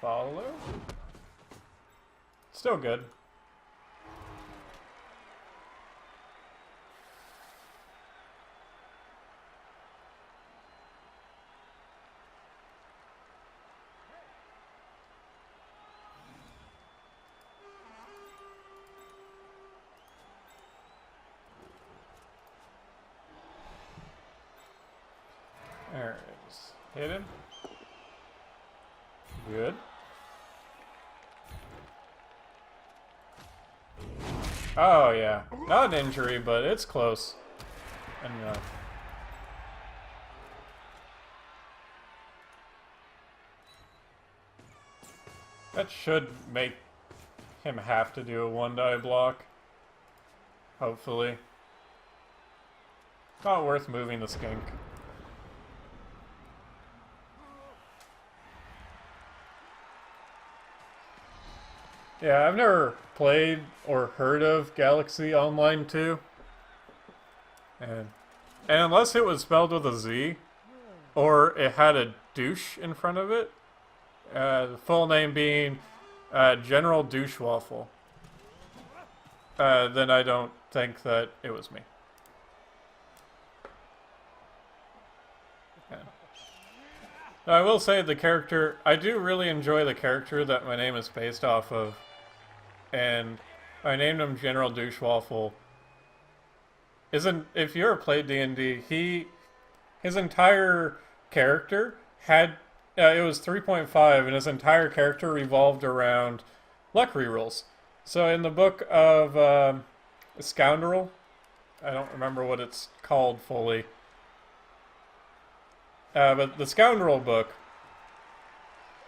Speaker 2: Follow. Still good. There it is. Hit him. Good. Oh, yeah. Not an injury, but it's close. Enough. That should make him have to do a one-die block. Hopefully. Not worth moving the skink. Yeah, I've never played or heard of Galaxy Online 2. And unless it was spelled with a Z, or it had a douche in front of it, the full name being General Douche Waffle, then I don't think that it was me. Yeah. I will say the character, I do really enjoy the character that my name is based off of. And I named him General Douche Waffle. If you ever played D&D, his entire character had, it was 3.5, and his entire character revolved around luck rerolls. So in the book of Scoundrel, I don't remember what it's called fully, but the Scoundrel book,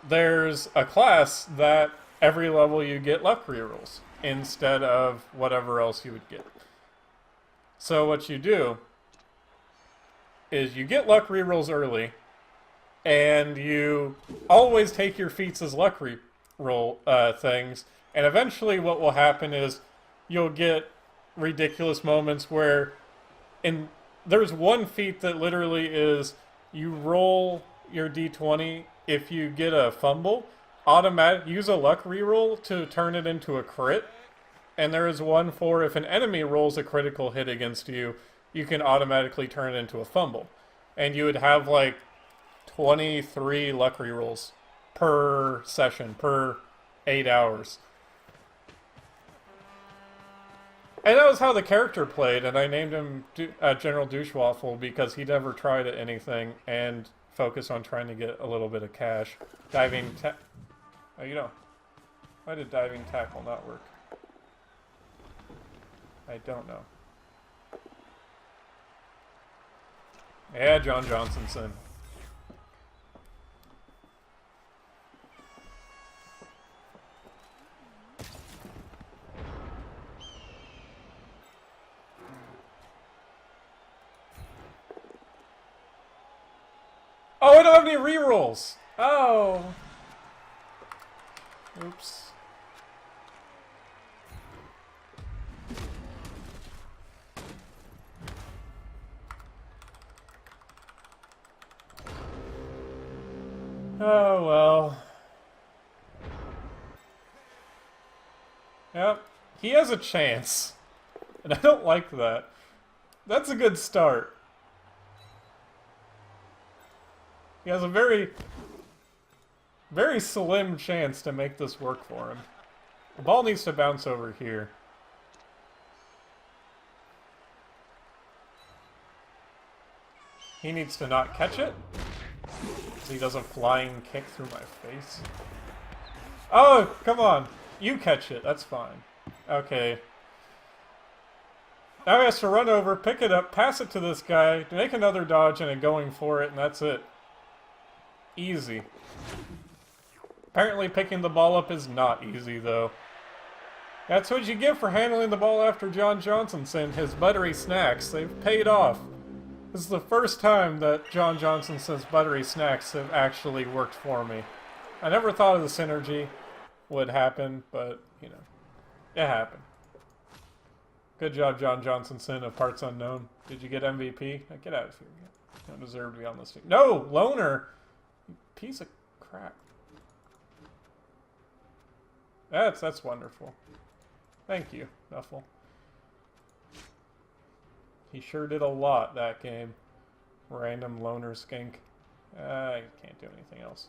Speaker 2: there's a class that every level you get luck rerolls instead of whatever else you would get. So what you do is you get luck rerolls early, and you always take your feats as luck reroll things, and eventually what will happen is you'll get ridiculous moments where in there's one feat that literally is you roll your d20 if you get a fumble, use a luck reroll to turn it into a crit. And there is one for if an enemy rolls a critical hit against you, you can automatically turn it into a fumble. And you would have like 23 luck rerolls per session, per 8 hours. And that was how the character played, and I named him General Douchewaffle because he never tried at anything and focused on trying to get a little bit of cash. Oh, you know. Why did diving tackle not work? I don't know. Yeah, John Johnsonson. Oh, I don't have any rerolls! Oh! Oops. Oh, well. Yep. He has a chance. And I don't like that. That's a good start. He has a very, very slim chance to make this work for him. The ball needs to bounce over here. He needs to not catch it. So he does a flying kick through my face. Oh, come on. You catch it. That's fine. Okay. Now he has to run over, pick it up, pass it to this guy, make another dodge and a going for it, and that's it. Easy. Apparently picking the ball up is not easy, though. That's what you get for handling the ball after John Johnsonson, his buttery snacks. They've paid off. This is the first time that John Johnson's buttery snacks have actually worked for me. I never thought of the synergy would happen, but, you know, it happened. Good job, John Johnsonson of Parts Unknown. Did you get MVP? Get out of here. You don't deserve to be on this team. No! Loner! You piece of crap. That's wonderful. Thank you, Nuffle. He sure did a lot that game. Random loner skink. I can't do anything else.